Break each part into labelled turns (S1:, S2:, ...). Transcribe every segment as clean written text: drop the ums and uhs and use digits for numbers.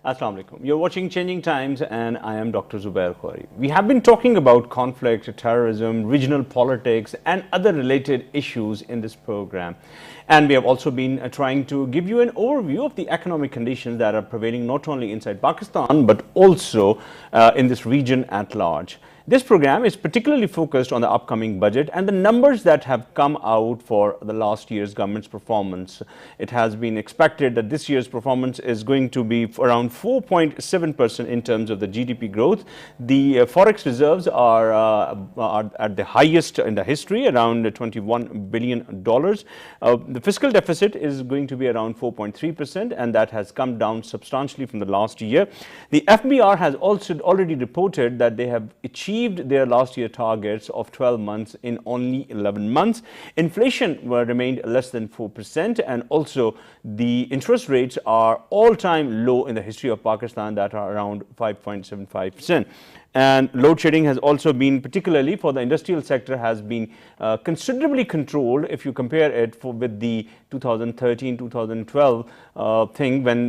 S1: Assalamu alaikum. You're watching Changing Times and I am Dr. Zubair Khoury. We have been talking about conflict, terrorism, regional politics and other related issues in this program. And we have also been trying to give you an overview of the economic conditions that are prevailing not only inside Pakistan but also in this region at large. This program is particularly focused on the upcoming budget and the numbers that have come out for the last year's government's performance. It has been expected that this year's performance is going to be around 4.7% in terms of the GDP growth. The forex reserves are at the highest in the history, around $21 billion. The fiscal deficit is going to be around 4.3%, and that has come down substantially from the last year. The FBR has also already reported that they have achieved their last year targets of 12 months in only 11 months. Inflation remained less than 4%, and also the interest rates are all-time low in the history of Pakistan, that are around 5.75%. And load shedding has also been, particularly for the industrial sector, has been considerably controlled if you compare it with the 2013-2012 thing, when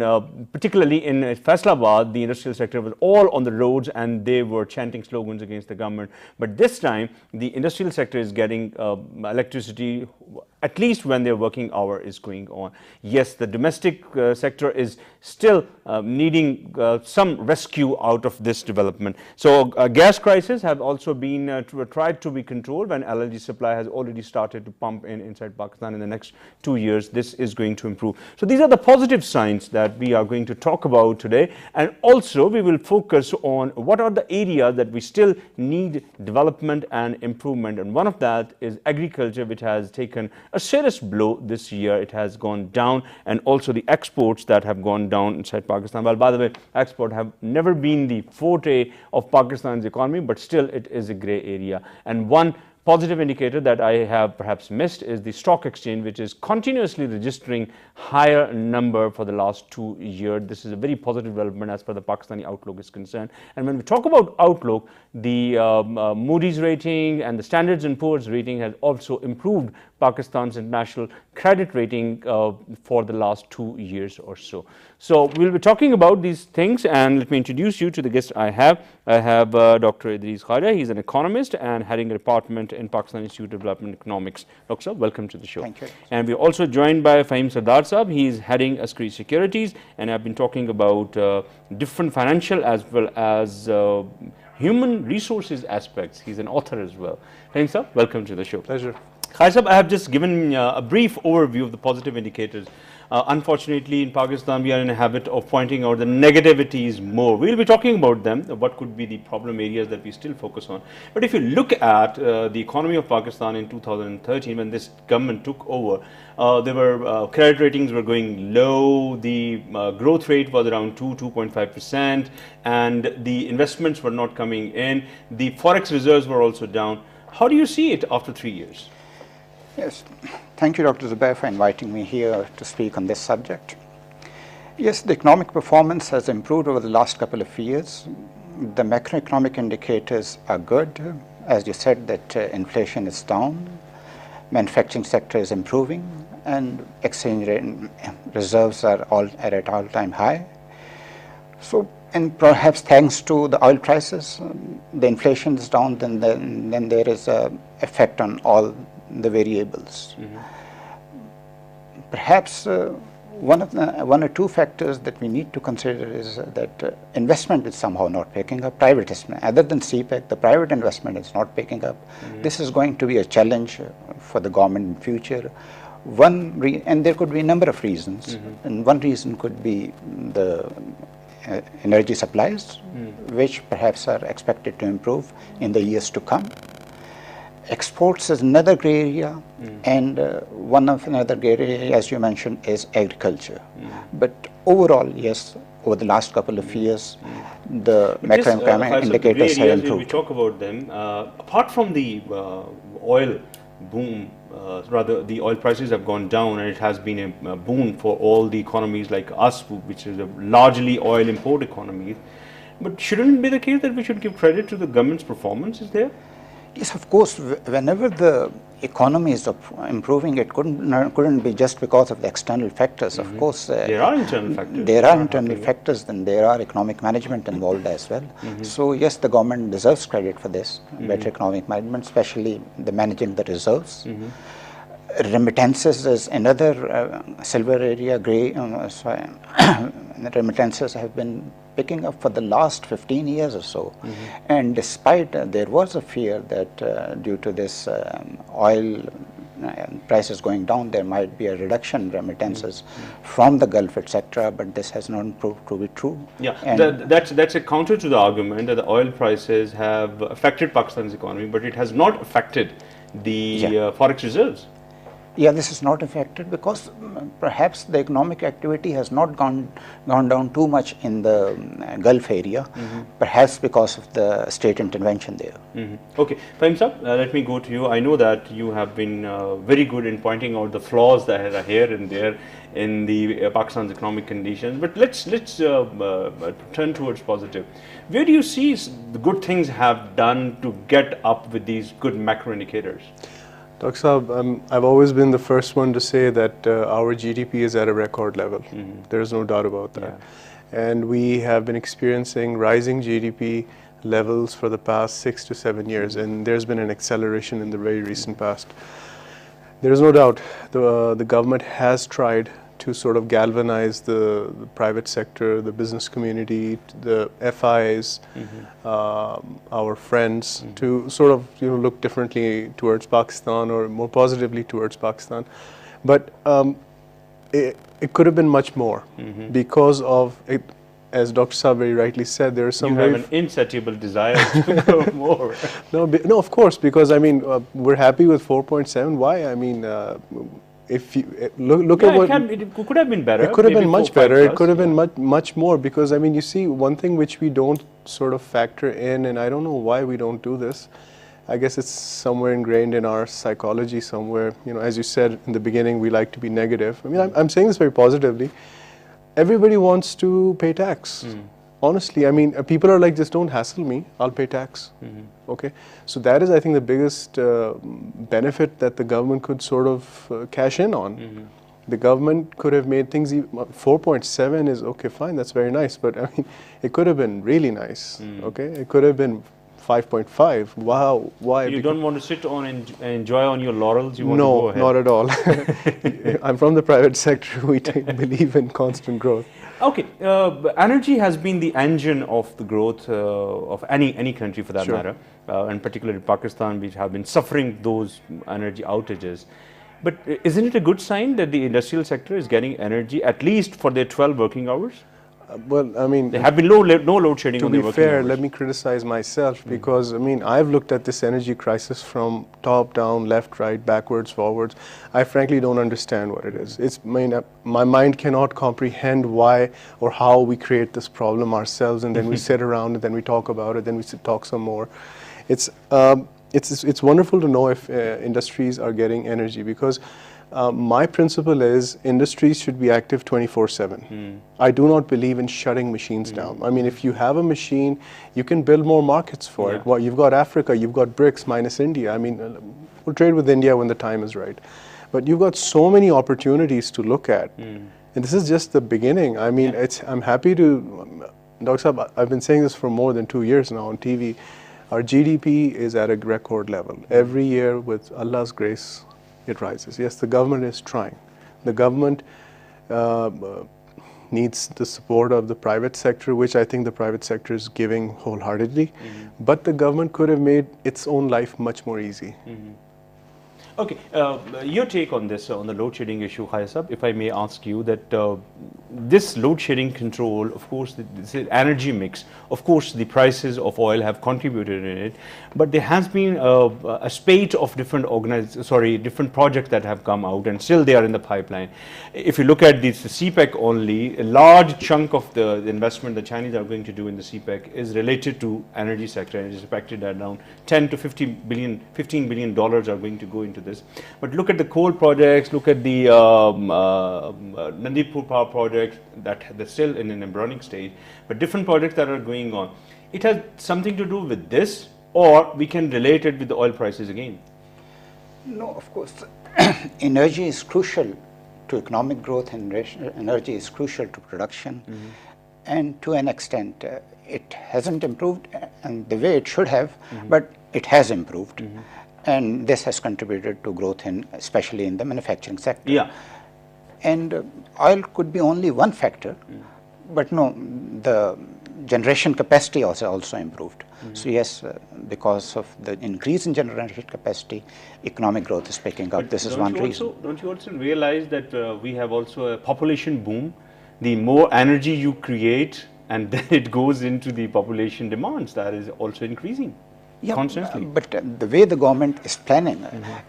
S1: particularly in Faisalabad the industrial sector was all on the roads and they were chanting slogans against the government. But this time the industrial sector is getting electricity at least when their working hour is going on. Yes, the domestic sector is still needing some rescue out of this development. So gas crisis have also been tried to be controlled when LNG supply has already started to pump inside Pakistan. In the next 2 years this is going to improve. So these are the positive signs that we are going to talk about today, and also we will focus on what are the areas that we still need development and improvement, and one of that is agriculture, which has taken a serious blow this year. It has gone down, and also the exports that have gone down inside Pakistan. Well, by the way, export have never been the forte of Pakistan's economy, but still it is a gray area. And one positive indicator that I have perhaps missed is the stock exchange, which is continuously registering higher number for the last 2 years. This is a very positive development as far as the Pakistani outlook is concerned. And when we talk about outlook, the Moody's rating and the Standards & Poor's rating has also improved Pakistan's international credit rating for the last 2 years or so. So we'll be talking about these things, and let me introduce you to the guest I have. I have Dr. Idris Khaja. He's an economist and heading a department in Pakistan Institute of Development Economics. Dr. Sir, welcome to the show.
S2: Thank you.
S1: And we're also joined by Faheem Sardar Sahab. He's heading Askari Securities, and I've been talking about different financial as well as human resources aspects. He's an author as well. Faheem Sahab, welcome to the show.
S2: Pleasure.
S1: Khaja Sahab, I have just given a brief overview of the positive indicators. Unfortunately, in Pakistan, we are in a habit of pointing out the negativities more. We'll be talking about them, what could be the problem areas that we still focus on. But if you look at the economy of Pakistan in 2013, when this government took over, there were credit ratings were going low, the growth rate was around 2.5%, and the investments were not coming in. The forex reserves were also down. How do you see it after 3 years?
S2: Yes, thank you, Dr. Zubair, for inviting me here to speak on this subject. Yes, the economic performance has improved over the last couple of years. The macroeconomic indicators are good. As you said, that inflation is down, manufacturing sector is improving, and exchange rate reserves are all at all-time high. So, and perhaps thanks to the oil prices, the inflation is down, then there is an effect on all the variables. Perhaps one or two factors that we need to consider is that investment is somehow not picking up. Private investment, other than CPEC, the private investment is not picking up. This is going to be a challenge for the government in future. And there could be a number of reasons, and one reason could be the energy supplies, which perhaps are expected to improve in the years to come. Exports is another gray area, and another gray area, as you mentioned, is agriculture. But overall, yes, over the last couple of years, the macroeconomic indicators have improved.
S1: We talk about them. Apart from the oil boom, rather the oil prices have gone down, and it has been a boon for all the economies like us, which is a largely oil import economy. But shouldn't it be the case that we should give credit to the government's performance? Is there?
S2: Yes, of course. Whenever the economy is improving, it couldn't be just because of the external factors. Of course,
S1: there are internal factors.
S2: There are internal factors, then there are economic management involved as well. So yes, the government deserves credit for this, better economic management, especially the managing the reserves. Remittances is another silver area, remittances have been picking up for the last 15 years or so. And despite there was a fear that due to this oil prices going down, there might be a reduction in remittances from the Gulf, etc. But this has not proved to be true.
S1: Yeah, that's a counter to the argument that the oil prices have affected Pakistan's economy, but it has not affected the forex reserves.
S2: Yeah, this is not affected because perhaps the economic activity has not gone down too much in the Gulf area, perhaps because of the state intervention there.
S1: Okay, Faheem Sardar, let me go to you. I know that you have been very good in pointing out the flaws that are here and there in the Pakistan's economic conditions, but let's turn towards positive. Where do you see the good things have done to get up with these good macro indicators?
S3: Dr. Saab, I've always been the first one to say that our GDP is at a record level. There's no doubt about that. And we have been experiencing rising GDP levels for the past 6 to 7 years, and there's been an acceleration in the very recent past. There's no doubt the government has tried to sort of galvanize the private sector, the business community, the FIs, our friends, to sort of look differently towards Pakistan or more positively towards Pakistan. But it could have been much more because of it. As Dr. Saab very rightly said, there is some.
S1: You have an insatiable desire to go more.
S3: No, of course, because I mean we're happy with 4.7. Why? I mean. If you look at what
S1: it could have been better.
S3: It could have been much better. It could have been much more, because I mean, you see, one thing which we don't sort of factor in, and I don't know why we don't do this. I guess it's somewhere ingrained in our psychology somewhere. As you said in the beginning, we like to be negative. I mean, I'm saying this very positively. Everybody wants to pay tax. Honestly, I mean, people are like, just don't hassle me, I'll pay tax. Okay, so that is, I think, the biggest benefit that the government could sort of cash in on. The government could have made things, 4.7 is okay, fine, that's very nice, but I mean, it could have been really nice, okay? It could have been 5.5, wow, why?
S1: You don't want to sit on and enjoy on your laurels, you want to go ahead?
S3: No, not at all. I'm from the private sector, we believe in constant growth.
S1: Okay, energy has been the engine of the growth of any country for that matter, and particularly Pakistan, which have been suffering those energy outages. But isn't it a good sign that the industrial sector is getting energy at least for their 12 working hours?
S3: Well, I mean,
S1: there have been no load shedding on the working hours.
S3: To be fair, let me criticize myself, because I mean, I've looked at this energy crisis from top down, left, right, backwards, forwards. I frankly don't understand what it is. My mind cannot comprehend why or how we create this problem ourselves, and then we sit around and then we talk about it, then we talk some more. It's wonderful to know if industries are getting energy, because my principle is industries should be active 24/7. I do not believe in shutting machines down. I mean, if you have a machine, you can build more markets for it. Well, you've got Africa, you've got BRICS minus India. I mean, we'll trade with India when the time is right. But you've got so many opportunities to look at. And this is just the beginning. I mean, I'm happy to, Dr. Saab, I've been saying this for more than 2 years now on TV. Our GDP is at a record level. Every year, with Allah's grace, it rises. Yes, the government is trying. The government needs the support of the private sector, which I think the private sector is giving wholeheartedly. But the government could have made its own life much more easy.
S1: Okay, your take on this, on the load shedding issue, Khaisab, if I may ask you that this load shedding control, of course, this energy mix, of course, the prices of oil have contributed in it, but there has been a spate of different different projects that have come out, and still they are in the pipeline. If you look at this CPEC only, a large chunk of the investment the Chinese are going to do in the CPEC is related to energy sector, and it is expected that around 10 to 15 billion dollars are going to go into this. But look at the coal projects, look at the Nandipur power project that they're still in an embryonic stage, but different projects that are going on. It has something to do with this, or we can relate it with the oil prices again?
S2: No, of course, energy is crucial to economic growth, and energy is crucial to production. And to an extent, it hasn't improved and the way it should have, but it has improved. And this has contributed to growth, especially in the manufacturing sector.
S1: Yeah.
S2: And oil could be only one factor, but no, the generation capacity also improved. So yes, because of the increase in generation capacity, economic growth is picking up. This is one reason.
S1: Don't you also realize that we have also a population boom? The more energy you create, and then it goes into the population demands, that is also increasing constantly.
S2: But the way the government is planning,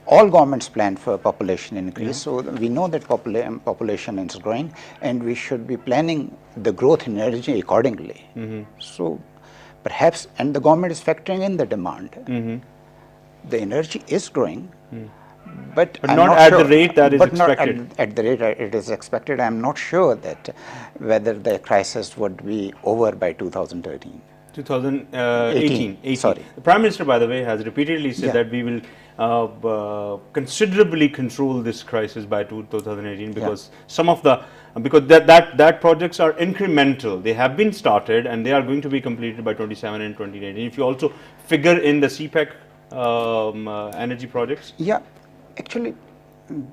S2: all governments plan for population increase. So we know that population is growing, and we should be planning the growth in energy accordingly. So perhaps, and the government is factoring in the demand. The energy is growing, but
S1: not at the rate that is expected.
S2: Not at the rate it is expected. I am not sure that whether the crisis would be over by 2013.
S1: 2018.
S2: Sorry.
S1: The Prime Minister, by the way, has repeatedly said that we will considerably control this crisis by 2018 because some of the that projects are incremental. They have been started and they are going to be completed by 27 and 2018. If you also figure in the CPEC energy projects.
S2: Yeah, actually,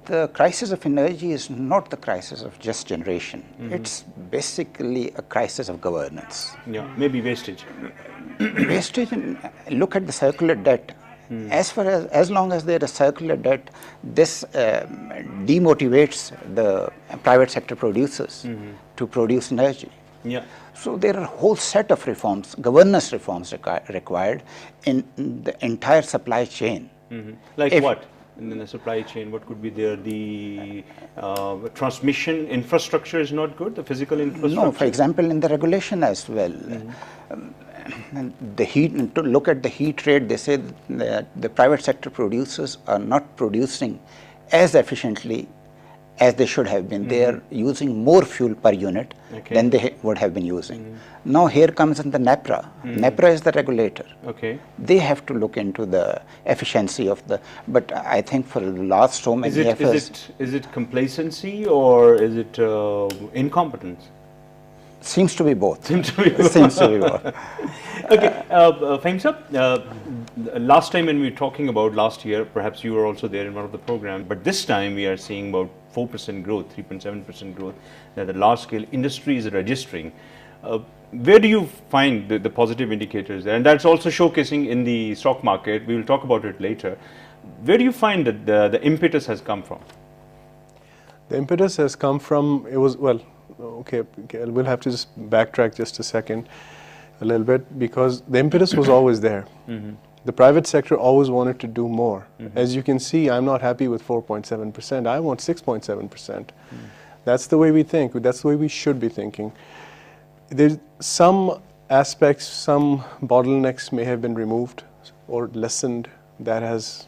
S2: the crisis of energy is not the crisis of just generation. It's basically a crisis of governance.
S1: Yeah, maybe wastage.
S2: Wastage, look at the circular debt. As long as there is circular debt, this demotivates the private sector producers to produce energy.
S1: Yeah.
S2: So there are a whole set of reforms, governance reforms required in the entire supply chain.
S1: Like what? In the supply chain, what could be there? The transmission infrastructure is not good, the physical infrastructure?
S2: No, for example, in the regulation as well. The heat, to look at the heat rate, they say that the private sector producers are not producing as efficiently as they should have been. They are using more fuel per unit than they would have been using. Now here comes in the NEPRA. NEPRA is the regulator. They have to look into the efficiency of the, but I think for the last so many years.
S1: Is it complacency or is it incompetence?
S2: Seems to be both.
S1: Seems to be both. Okay, Faheem sir, last time when we were talking about last year, perhaps you were also there in one of the programs, but this time we are seeing about 4% growth, 3.7% growth that the large scale industry is registering. Where do you find the positive indicators there? And that's also showcasing in the stock market. We will talk about it later. Where do you find that the impetus has come from?
S3: The impetus has come from, okay, we'll have to just backtrack just a second, a little bit, because the impetus was always there. The private sector always wanted to do more. As you can see, I'm not happy with 4.7%. I want 6.7%. That's the way we think. That's the way we should be thinking. There's some aspects, some bottlenecks may have been removed or lessened. That has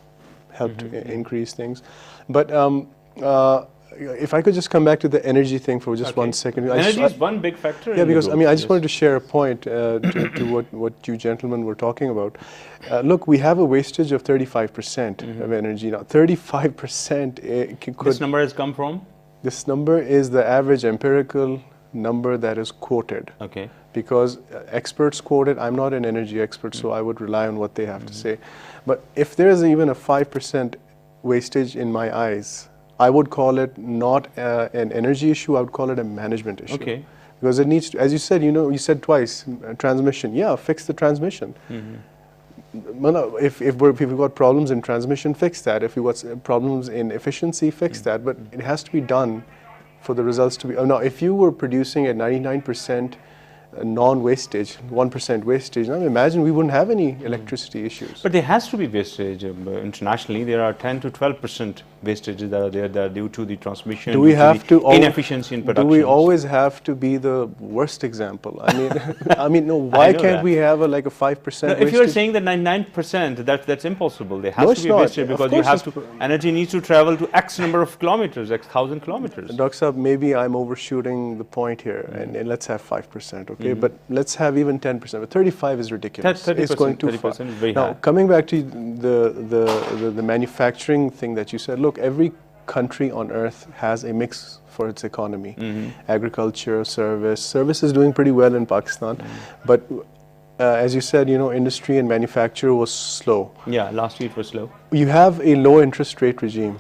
S3: helped increase things. But if I could just come back to the energy thing for just 1 second.
S1: Energy is one big factor.
S3: Yeah, because I mean, I just wanted to share a point to what you gentlemen were talking about. Look, we have a wastage of 35% of energy now. 35%.
S1: This number has come from?
S3: This number is the average empirical number that is quoted.
S1: Okay.
S3: Because experts quote it. I'm not an energy expert, so I would rely on what they have to say. But if there is even a 5% wastage in my eyes, I would call it not an energy issue, I would call it a management issue.
S1: Okay.
S3: Because it needs to, as you said, you said twice, transmission. Yeah, fix the transmission. If we've got problems in transmission, fix that. If we've got problems in efficiency, fix that. But it has to be done for the results to be. Now, if you were producing at 99% non-wastage, 1% wastage, now imagine we wouldn't have any electricity issues.
S1: But there has to be wastage. Internationally, there are 10 to 12% wastages that are there that are due to the transmission,
S3: do we have to
S1: inefficiency in production.
S3: Do we always have to be the worst example? I mean, no. Why can't we have like a 5% wastage?
S1: If you are saying that 99%, that's impossible. There has to be wastage because you have to. Energy needs to travel to X number of kilometers, X thousand kilometers.
S3: Dr. Saab, maybe I'm overshooting the point here, and let's have 5%. Okay. okay, but let's have even 10%. But 35 is ridiculous.
S1: 30%,
S3: it's going too far.
S1: 30% is very
S3: now,
S1: high.
S3: coming back to the manufacturing thing that you said, look, every country on earth has a mix for its economy. Agriculture, service is doing pretty well in Pakistan, but as you said, industry and manufacture was slow.
S1: Yeah, last year it was slow.
S3: You have a low interest rate regime,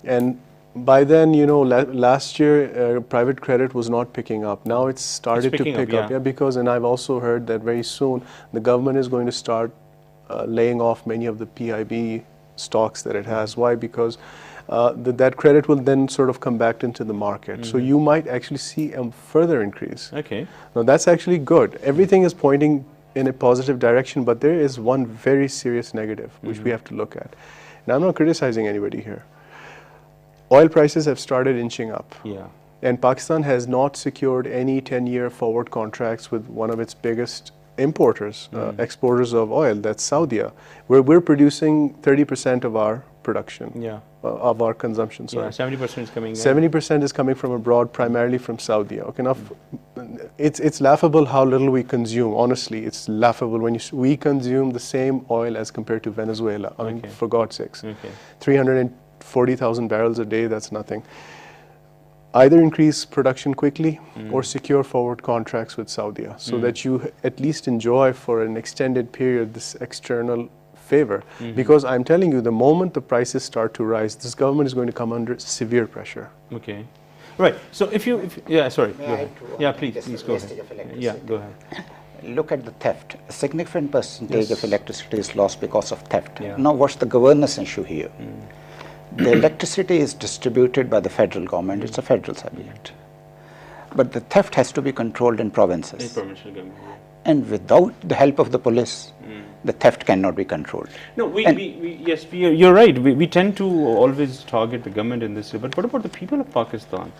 S3: and by then, last year private credit was not picking up. Now it's started to pick up, because, and I've also heard that very soon the government is going to start laying off many of the PIB stocks that it has. Why? Because that credit will then sort of come back into the market. So you might actually see a further increase.
S1: Okay.
S3: Now that's actually good. Everything is pointing in a positive direction, but there is one very serious negative which we have to look at. And I'm not criticizing anybody here. Oil prices have started inching up.
S1: Yeah.
S3: And Pakistan has not secured any 10-year forward contracts with one of its biggest importers, exporters of oil, that's Saudi, where we're producing 30% of our production, of our consumption. Sorry.
S1: Yeah, 70% is coming in.
S3: 70% is coming from abroad, primarily from Saudi. Okay, now it's laughable how little we consume. Honestly, it's laughable when we consume the same oil as compared to Venezuela. I mean, for God's sakes, 340,000 barrels a day, that's nothing. Either increase production quickly or secure forward contracts with Saudi so that you at least enjoy for an extended period this external favor. Because I'm telling you, the moment the prices start to rise, this government is going to come under severe pressure.
S1: Okay. Right. So if you sorry.
S2: May I add to
S1: Yeah, please go ahead. Yeah, go ahead.
S2: Look at the theft. A significant percentage of electricity is lost because of theft.
S1: Yeah.
S2: Now, what's the governance issue here? The electricity is distributed by the federal government. It's a federal subject. But the theft has to be controlled in provinces. And without the help of the police, the theft cannot be controlled.
S1: No, you're right. We tend to always target the government in this way. But what about the people of Pakistan?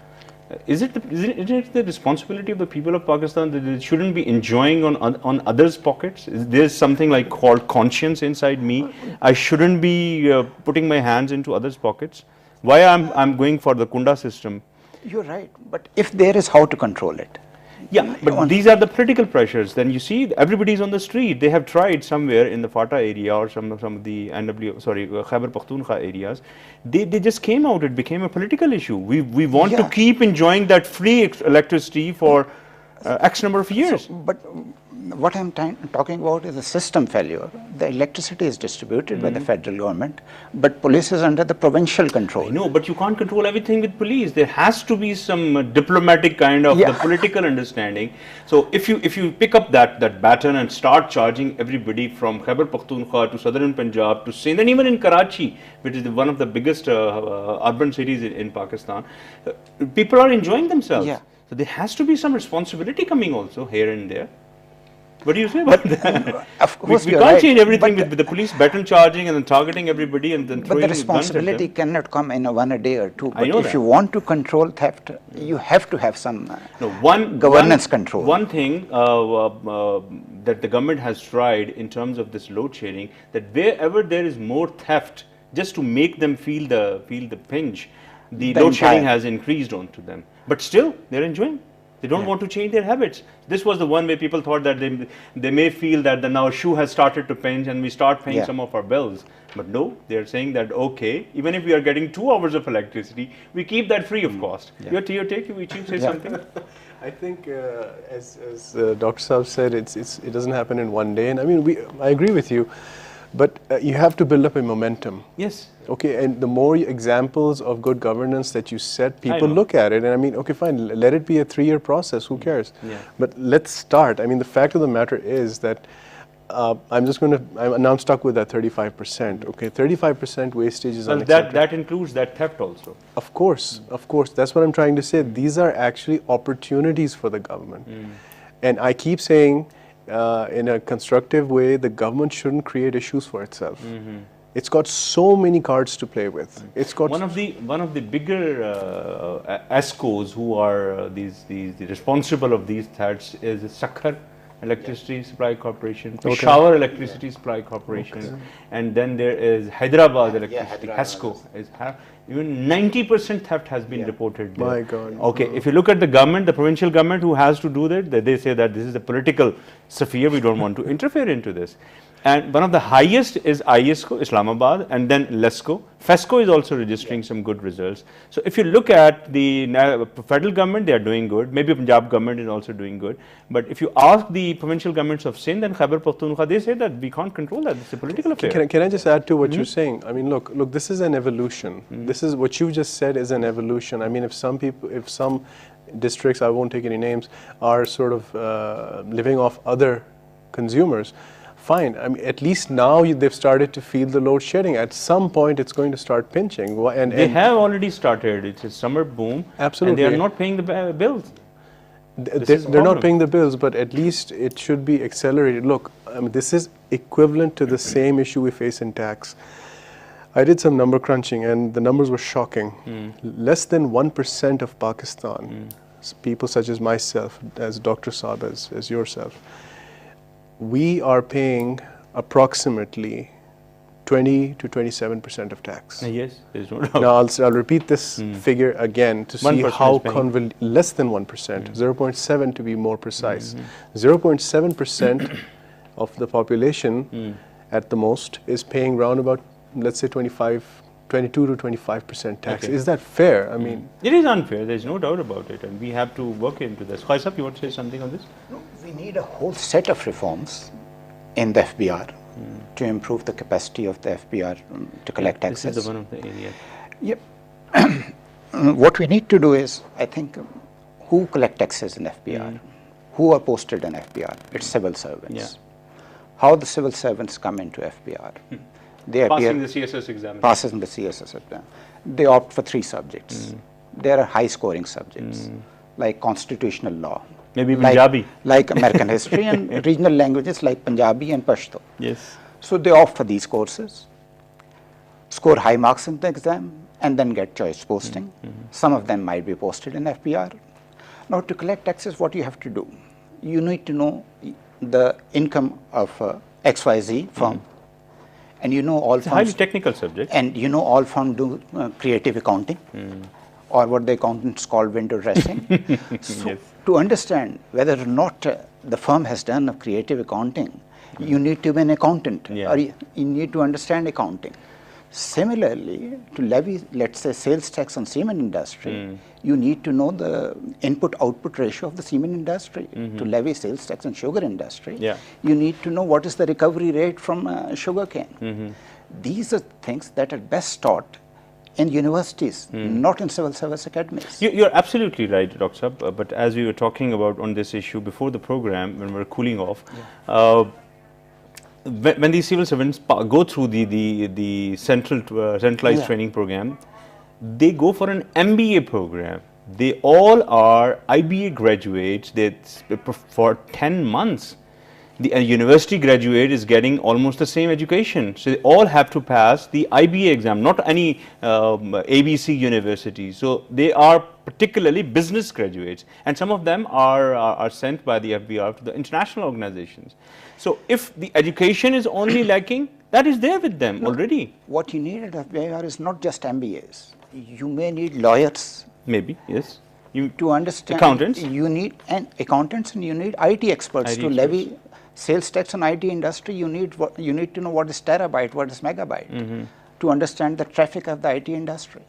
S1: Is it the responsibility of the people of Pakistan that they shouldn't be enjoying on others' pockets? There's something like called conscience inside me. I shouldn't be putting my hands into others' pockets. Why I'm going for the Kunda system?
S2: You're right, but if there is, how to control it?
S1: Yeah, but these are the political pressures. Then you see, everybody's on the street. They have tried somewhere in the FATA area or some of the Khyber Pakhtunkhwa areas. They just came out. It became a political issue. We want to keep enjoying that free electricity for X number of years.
S2: But what I'm talking about is a system failure. The electricity is distributed by the federal government, but police is under the provincial control.
S1: I know, but you can't control everything with police. There has to be some diplomatic kind of the political understanding. So if you pick up that baton and start charging everybody from Khyber Pakhtunkhwa to southern Punjab to Sindh, and even in Karachi, which is one of the biggest urban cities in Pakistan, people are enjoying themselves.
S2: Yeah.
S1: So there has to be some responsibility coming also here and there. What do you say about that?
S2: Of course,
S1: we can't change everything with the police baton charging and then targeting everybody and then throwing
S2: But the responsibility
S1: guns at them.
S2: cannot come in a day or two. But
S1: I know
S2: if you want to control theft, you have to have some governance control.
S1: One thing that the government has tried in terms of this load shedding, that wherever there is more theft, just to make them feel the pinch, the load shedding has increased onto them. But still, they're enjoying. They don't want to change their habits. This was the one way people thought that they may feel that now a shoe has started to pinch and we start paying some of our bills. But no, they're saying that, okay, even if we are getting 2 hours of electricity, we keep that free of cost. Your take, you Chief, say something?
S3: I think, as Dr. Saab said, it doesn't happen in one day. And I mean, I agree with you. But you have to build up a momentum.
S1: Yes.
S3: Okay, and the more examples of good governance that you set, people look at it. And I mean, okay, fine, let it be a 3-year process, who cares? Yeah. But let's start. I mean, the fact of the matter is that now I'm stuck with that 35%. Okay, 35% wastage is unacceptable.
S1: That includes that theft also.
S3: Of course, that's what I'm trying to say. These are actually opportunities for the government. And I keep saying, in a constructive way, the government shouldn't create issues for itself. It's got so many cards to play with. It's got
S1: one of the bigger ESCOs who are the responsible of these thefts is Sakhar Electricity Supply Corporation, Peshawar Electricity Supply Corporation, and then there is Hyderabad Electricity, HESCO. Even 90% theft has been reported there.
S3: My God.
S1: Okay, if you look at the government, the provincial government who has to do that, they say that this is a political sphere, we don't want to interfere into this. And one of the highest is ISCO, Islamabad, and then LESCO. FESCO is also registering some good results. So if you look at the federal government, they are doing good. Maybe Punjab government is also doing good. But if you ask the provincial governments of Sindh and Khyber Pakhtunkhwa, they say that we can't control that. It's a political affair.
S3: Can I just add to what you're saying? I mean, look, this is an evolution. This is what you just said is an evolution. I mean, if some districts, I won't take any names, are sort of living off other consumers, fine. I mean, at least now they've started to feel the load shedding. At some point, it's going to start pinching. And
S1: they have already started. It's a summer boom.
S3: Absolutely.
S1: And they are not paying the bills.
S3: They're not paying the bills, but at least it should be accelerated. Look, I mean, this is equivalent to the same issue we face in tax. I did some number crunching, and the numbers were shocking. Less than 1% of Pakistan, people such as myself, as Dr. Saab, as yourself, we are paying approximately 20 to 27% of tax.
S1: Yes, there's no doubt.
S3: Now I'll repeat this figure again to see how less than 1%, 0.7 to be more precise. 0.7% of the population at the most is paying round about, let's say 22 to 25% tax.
S1: Okay.
S3: Is that fair? I mean,
S1: it is unfair. There's no doubt about it, and we have to work into this. Khaisab, you want to say something on this?
S2: No, we need a whole set of reforms in the FBR to improve the capacity of the FBR to collect taxes.
S1: This is the one of the areas.
S2: Yep. What we need to do is, I think, who collect taxes in FBR? Who are posted in FBR? It's civil servants.
S1: Yeah.
S2: How the civil servants come into FBR? They
S1: Passing the CSS exam.
S2: Passing the CSS exam. They opt for 3 subjects. There are high-scoring subjects, like constitutional law.
S1: Maybe Punjabi.
S2: Like American history and regional languages like Punjabi and Pashto.
S1: Yes.
S2: So they opt for these courses, score high marks in the exam, and then get choice posting. Some of them might be posted in FBR. Now, to collect taxes, what you have to do? You need to know the income of XYZ firm. And you know all
S1: it's a highly technical subject.
S2: And you know all firms do creative accounting, or what the accountants call window dressing. So to understand whether or not the firm has done a creative accounting, you need to be an accountant, or you need to understand accounting. Similarly, to levy, let's say, sales tax on cement industry, you need to know the input-output ratio of the cement industry. To levy sales tax on sugar industry, you need to know what is the recovery rate from sugar cane. These are things that are best taught in universities, not in civil service academies.
S1: You're absolutely right, Dr. Saab, but as we were talking about on this issue before the program, when we were cooling off, when these civil servants go through the centralized training program, they go for an MBA program. They all are IBA graduates. For 10 months. A university graduate is getting almost the same education. So they all have to pass the IBA exam, not any ABC university. So they are particularly business graduates, and some of them are sent by the FBR to the international organizations. So if the education is only lacking, that is there with them already.
S2: What you need at FBR is not just MBAs. You may need lawyers.
S1: Maybe, yes.
S2: To understand.
S1: Accountants.
S2: You need accountants, and you need IT experts to levy sales tax on IT industry. You need to know what is terabyte, what is megabyte, to understand the traffic of the IT industry.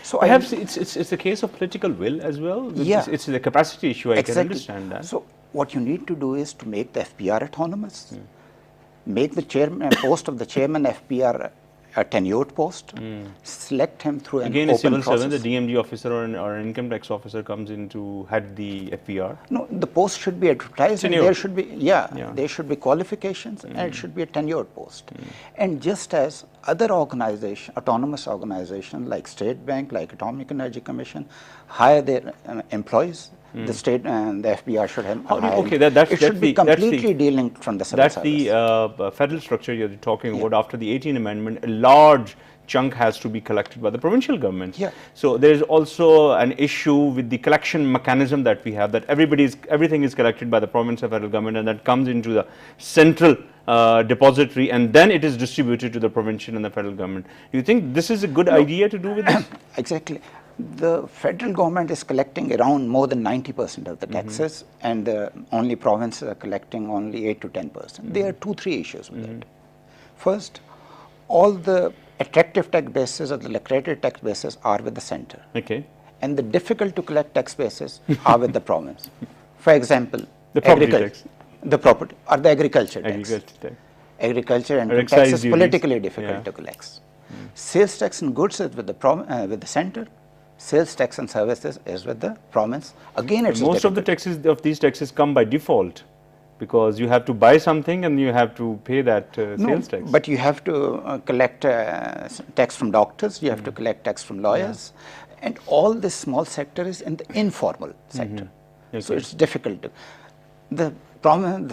S2: So
S1: perhaps it's a case of political will as well. It's a capacity issue. I can understand that.
S2: So what you need to do is to make the FBR autonomous, make the chairman post of the chairman FBR a tenured post, select him through an
S1: Again,
S2: open
S1: a civil
S2: process.
S1: servant, the DMG officer or an income tax officer comes in to head the FBR.
S2: No, the post should be advertised, and there should be there should be qualifications, and it should be a tenured post. And just as other autonomous organizations like State Bank, like Atomic Energy Commission, hire their employees, the state and the FBR should have. It should be completely delinked from the civil service.
S1: That's the federal structure you're talking about. After the 18th Amendment, a large chunk has to be collected by the provincial governments.
S2: Yeah.
S1: So there is also an issue with the collection mechanism that we have, that everything is collected by the province and federal government, and that comes into the central depository, and then it is distributed to the provincial and the federal government. Do you think this is a good idea to do with this?
S2: Exactly. The federal government is collecting around more than 90% of the taxes, and the only provinces are collecting only 8 to 10%. There are 2-3 issues with that. First, all the attractive tax bases or the lucrative tax bases are with the center.
S1: Okay.
S2: And the difficult to collect tax bases are with the province. For example,
S1: the property tax.
S2: The property or the agriculture tax. Agriculture and tax is politically difficult to collect. Sales tax and goods is with the center. Sales tax and services is with the province. Again, it's
S1: most of the taxes of these taxes come by default, because you have to buy something and you have to pay that sales tax.
S2: But you have to collect tax from doctors, you have to collect tax from lawyers, and all this small sector is in the informal sector. Okay. So it's difficult to. The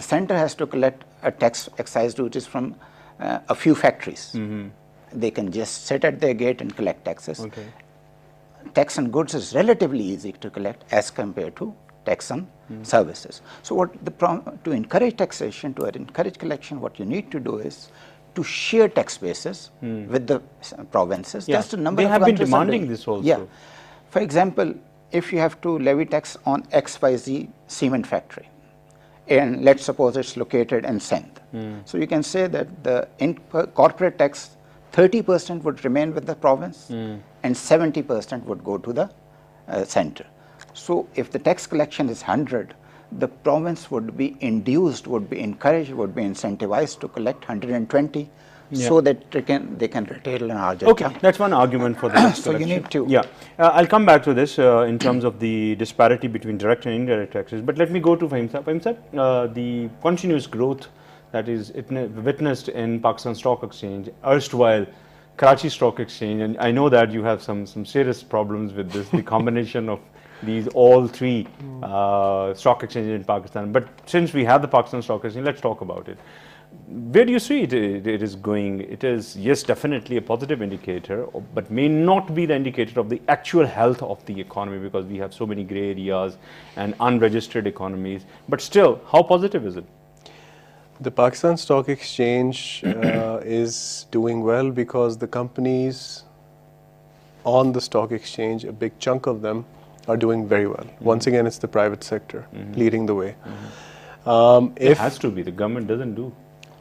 S2: center has to collect a tax excise duties from a few factories. They can just sit at their gate and collect taxes. Okay. Tax on goods is relatively easy to collect as compared to tax on services. So to encourage taxation, to encourage collection, what you need to do is to share tax bases with the provinces.
S1: Yeah.
S2: That's a number
S1: they
S2: of
S1: have been demanding this also.
S2: Yeah. For example, if you have to levy tax on XYZ cement factory, and let's suppose it's located in Sindh. So you can say that the corporate tax 30% would remain with the province and 70% would go to the center. So if the tax collection is 100, the province would be induced, would be encouraged, would be incentivized to collect 120 so that they can retail an larger.
S1: Okay, that's one argument for the tax
S2: so
S1: collection.
S2: you need to.
S1: Yeah, I'll come back to this in terms of the disparity between direct and indirect taxes. But let me go to Faheem Sir. Faheem Sir, the continuous growth that is witnessed in Pakistan Stock Exchange, erstwhile Karachi Stock Exchange, and I know that you have some serious problems with this, the combination of these all three stock exchanges in Pakistan. But since we have the Pakistan Stock Exchange, let's talk about it. Where do you see it is going? It is, yes, definitely a positive indicator, but may not be the indicator of the actual health of the economy, because we have so many gray areas and unregistered economies. But still, how positive is it?
S3: The Pakistan Stock Exchange is doing well because the companies on the stock exchange, a big chunk of them, are doing very well. Once again, it's the private sector leading the way.
S1: It has to be. The government doesn't do.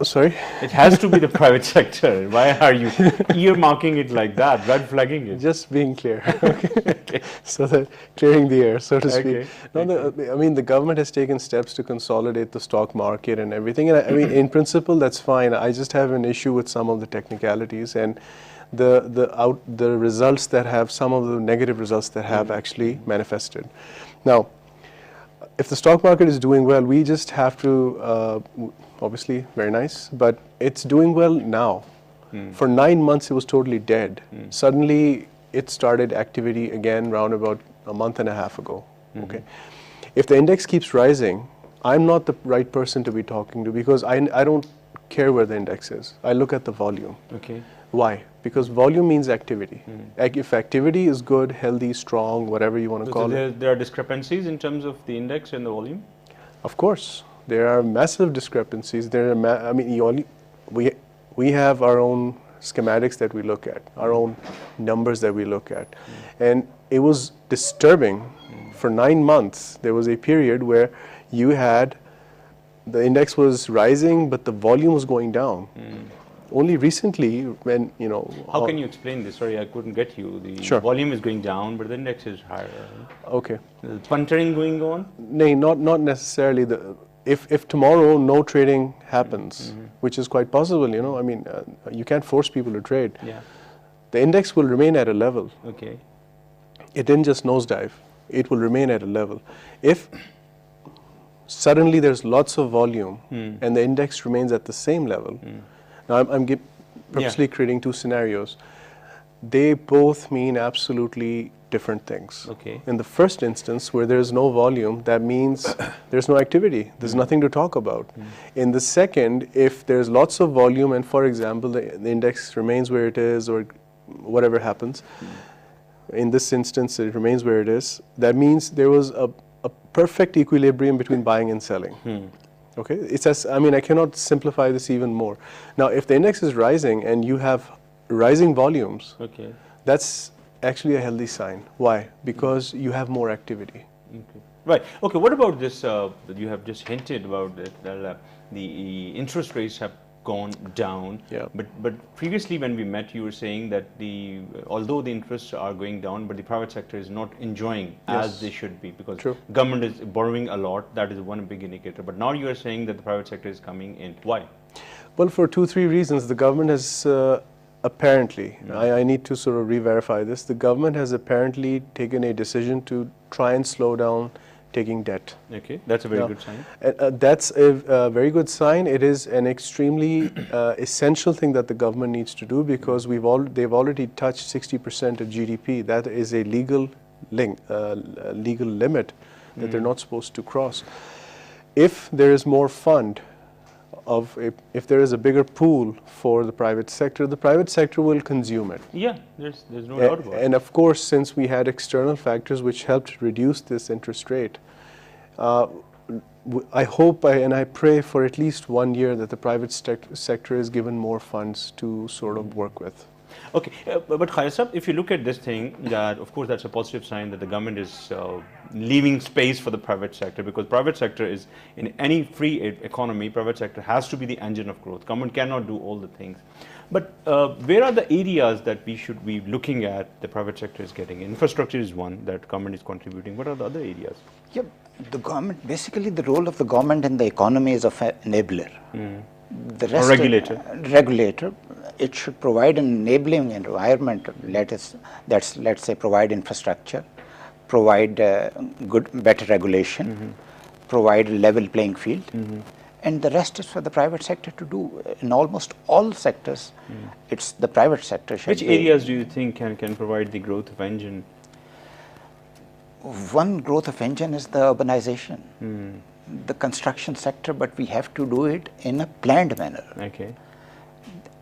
S3: Sorry?
S1: It has to be the private sector. Why are you earmarking it like that, red flagging it?
S3: Just being clear. Okay. So that clearing the air, so to speak. No, I mean, the government has taken steps to consolidate the stock market and everything. And I mean, in principle, that's fine. I just have an issue with some of the technicalities and the results that have, some of the negative results that have actually manifested. Now, if the stock market is doing well, we just have to, obviously very nice, but it's doing well now. For 9 months, it was totally dead. Suddenly, it started activity again around about a month and a half ago. Okay, if the index keeps rising, I'm not the right person to be talking to, because I don't care where the index is. I look at the volume.
S1: Okay.
S3: Why? Because volume means activity. If activity is good, healthy, strong, whatever you want to call it.
S1: There are discrepancies in terms of the index and the volume?
S3: Of course. There are massive discrepancies. I mean, we have our own schematics that we look at, our own numbers that we look at. And it was disturbing. For 9 months, there was a period where you had, the index was rising, but the volume was going down. Only recently, when, you know...
S1: How can you explain this? Sorry, I couldn't get you. The volume is going down, but the index is higher. Right?
S3: Okay.
S1: Is puntering going on?
S3: No, not necessarily. If tomorrow no trading happens, which is quite possible, you know, I mean, you can't force people to trade.
S1: Yeah.
S3: The index will remain at a level.
S1: Okay.
S3: It didn't just nosedive. It will remain at a level. If suddenly there's lots of volume and the index remains at the same level, now I'm purposely creating two scenarios. They both mean absolutely different things.
S1: Okay.
S3: In the first instance, where there's no volume, that means there's no activity. There's nothing to talk about. In the second, if there's lots of volume and, for example, the index remains where it is, or whatever happens. In this instance, it remains where it is. That means there was a perfect equilibrium between buying and selling. Okay, it's as, I mean, I cannot simplify this even more. Now, if the index is rising and you have rising volumes,
S1: Okay.
S3: that's actually a healthy sign. Why? Because you have more activity.
S1: Okay. Right. Okay. What about this? You have just hinted about it, that the interest rates have gone down.
S3: Yeah.
S1: But previously, when we met, you were saying that although the interests are going down, but the private sector is not enjoying as they should be, because
S3: True.
S1: government is borrowing a lot. That is one big indicator. But now you are saying that the private sector is coming in. Why?
S3: Well, for 2-3 reasons. The government has apparently, I need to sort of re-verify this, the government has apparently taken a decision to try and slow down taking debt.
S1: Okay, that's a very good sign.
S3: That's a very good sign. It is an extremely essential thing that the government needs to do, because they've already touched 60% of GDP. That is a legal limit that they're not supposed to cross. If there is more fund, if there is a bigger pool for the private sector will consume it.
S1: Yeah, there's no doubt about it.
S3: And of course, since we had external factors which helped reduce this interest rate, I hope and I pray for at least 1 year that the private sector is given more funds to sort of work with.
S1: Okay, but Khair Sahab, if you look at this thing, that of course that's a positive sign that the government is leaving space for the private sector, because private sector is, in any free economy, private sector has to be the engine of growth. Government cannot do all the things. But where are the areas that we should be looking at the private sector is getting? Infrastructure is one that government is contributing. What are the other areas?
S2: Yeah, the government, basically the role of the government in the economy is of an enabler. The rest regulator. It should provide an enabling environment. Let's say provide infrastructure, provide better regulation, provide a level playing field, and the rest is for the private sector to do. In almost all sectors, it's the private sector.
S1: Which areas do you think can provide the growth of engine?
S2: One growth of engine is the urbanization, the construction sector, but we have to do it in a planned manner.
S1: Okay.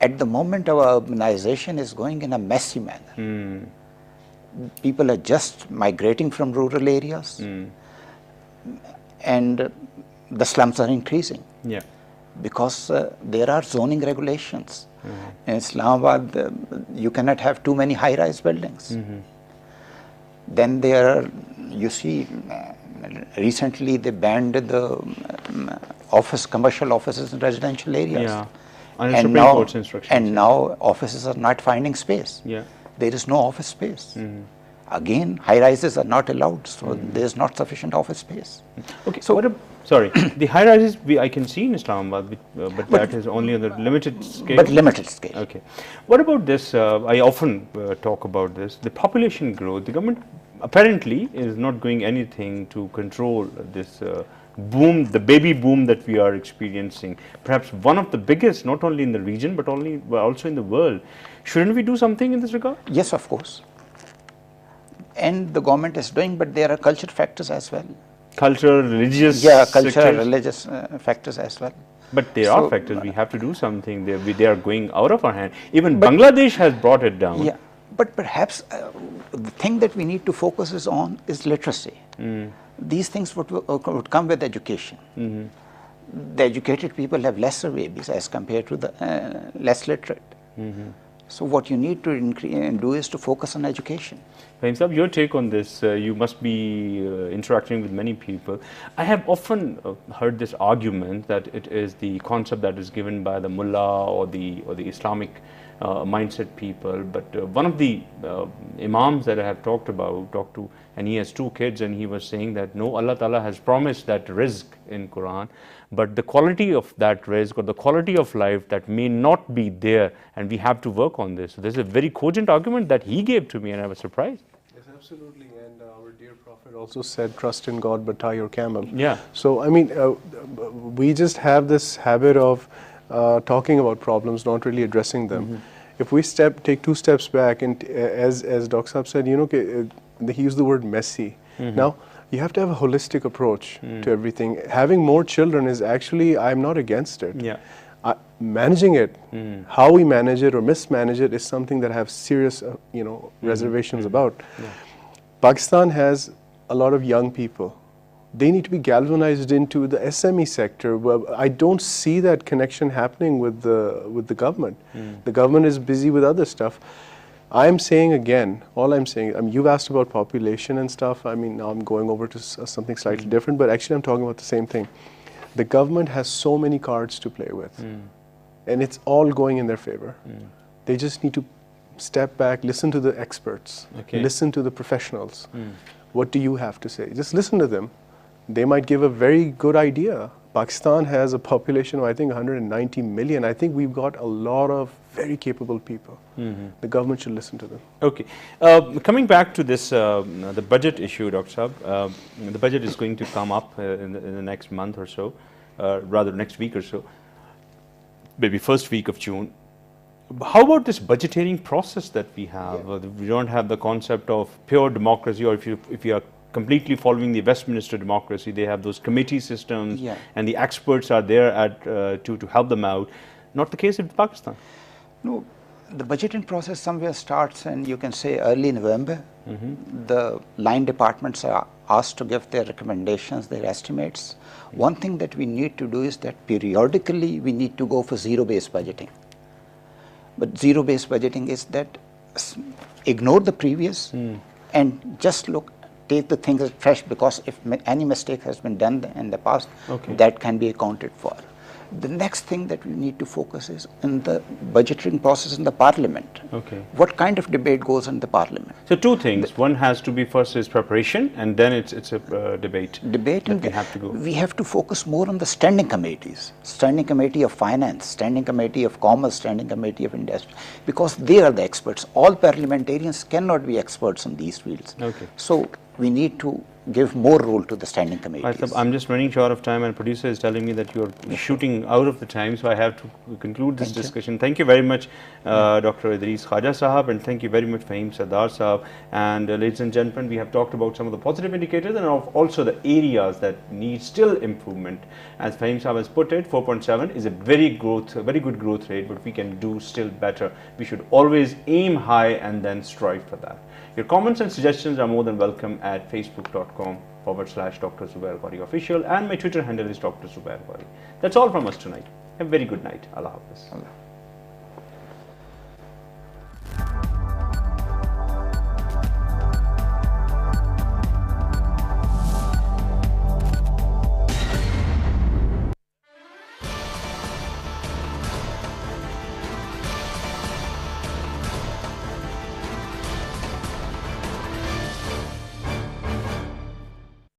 S2: At the moment, our urbanization is going in a messy manner. People are just migrating from rural areas, and the slums are increasing.
S1: Yeah.
S2: Because there are zoning regulations. In Islamabad, you cannot have too many high-rise buildings. Then there are, you see, recently they banned the commercial offices in residential areas.
S1: Yeah. And
S2: now offices are not finding space.
S1: Yeah.
S2: There is no office space. Again, high-rises are not allowed, so there is not sufficient office space.
S1: Okay, so sorry, the high-rises I can see in Islamabad, but that is only on the limited scale.
S2: But limited scale.
S1: Okay. What about this? I often talk about this. The population growth. The government apparently is not doing anything to control this boom, the baby boom that we are experiencing. Perhaps one of the biggest, not only in the region, but also in the world. Shouldn't we do something in this regard?
S2: Yes, of course. And the government is doing, but there are cultural factors as well.
S1: Cultural, religious.
S2: Yeah, cultural, religious factors as well.
S1: But there are factors. We have to do something. They are going out of our hand. Even Bangladesh has brought it down.
S2: Yeah, but perhaps the thing that we need to focus on is literacy. These things would come with education. The educated people have lesser babies as compared to the less literate. So what you need to do is to focus on education.
S1: Faheem Sahab, your take on this, you must be interacting with many people. I have often heard this argument that it is the concept that is given by the mullah or the Islamic mindset people, but one of the imams that I have talked to, and he has 2 kids, and he was saying that no, Allah Ta'ala has promised that rizq in Quran, but the quality of that rizq or the quality of life that may not be there, and we have to work on this. So there's a very cogent argument that he gave to me, and I was surprised.
S3: Yes, absolutely. And our dear Prophet also said, trust in God, but tie your camel.
S1: Yeah.
S3: So, I mean, we just have this habit of talking about problems, not really addressing them. If we take 2 steps back, and as Dr. Saab said, he used the word messy. Now, you have to have a holistic approach to everything. Having more children is actually, I'm not against it.
S1: Yeah.
S3: Managing it, how we manage it or mismanage it is something that I have serious, reservations about.
S1: Yeah.
S3: Pakistan has a lot of young people. They need to be galvanized into the SME sector. Well, I don't see that connection happening with the government. The government is busy with other stuff. I'm saying again, all I'm saying, you've asked about population and stuff. I mean, now I'm going over to something slightly different, but actually I'm talking about the same thing. The government has so many cards to play with, and it's all going in their favor. They just need to step back, listen to the experts, listen to the professionals. What do you have to say? Just listen to them. They might give a very good idea. Pakistan has a population of, I think, 190 million. I think we've got a lot of very capable people. The government should listen to them.
S1: Okay. Coming back to this, the budget issue, Dr. Saab, the budget is going to come up in the next month or so, rather next week or so, maybe first week of June. How about this budgeting process that we have? We don't have the concept of pure democracy, or if you are completely following the Westminster democracy, they have those committee systems, and the experts are there to help them out. Not the case in Pakistan.
S2: No, the budgeting process somewhere starts, and you can say early November. The line departments are asked to give their recommendations, their estimates. One thing that we need to do is that periodically we need to go for zero-based budgeting. But zero-based budgeting is that ignore the previous and just take the things as fresh, because if any mistake has been done in the past, that can be accounted for. The next thing that we need to focus is in the budgeting process in the parliament. What kind of debate goes in the parliament?
S1: So two things. One has to be, first is preparation, and then it's a debate.
S2: And
S1: we have to go.
S2: We have to focus more on the standing committees. Standing Committee of Finance, Standing Committee of Commerce, Standing Committee of Industry, because they are the experts. All parliamentarians cannot be experts in these fields. So we need to give more role to the standing committees.
S1: I'm just running short of time, and producer is telling me that you're shooting out of the time, so I have to conclude this discussion. Thank you very much, Dr. Idris Khaja Sahab, and thank you very much, Faheem Sardar Sahab. And ladies and gentlemen, we have talked about some of the positive indicators and also the areas that need still improvement. As Faheem Sahab has put it, 4.7 is a very good growth rate, but we can do still better. We should always aim high and then strive for that. Your comments and suggestions are more than welcome at facebook.com/Dr. Zubair Ghori official, and my Twitter handle is Dr. Zubair Ghori. That's all from us tonight. Have a very good night. Allah Hafiz.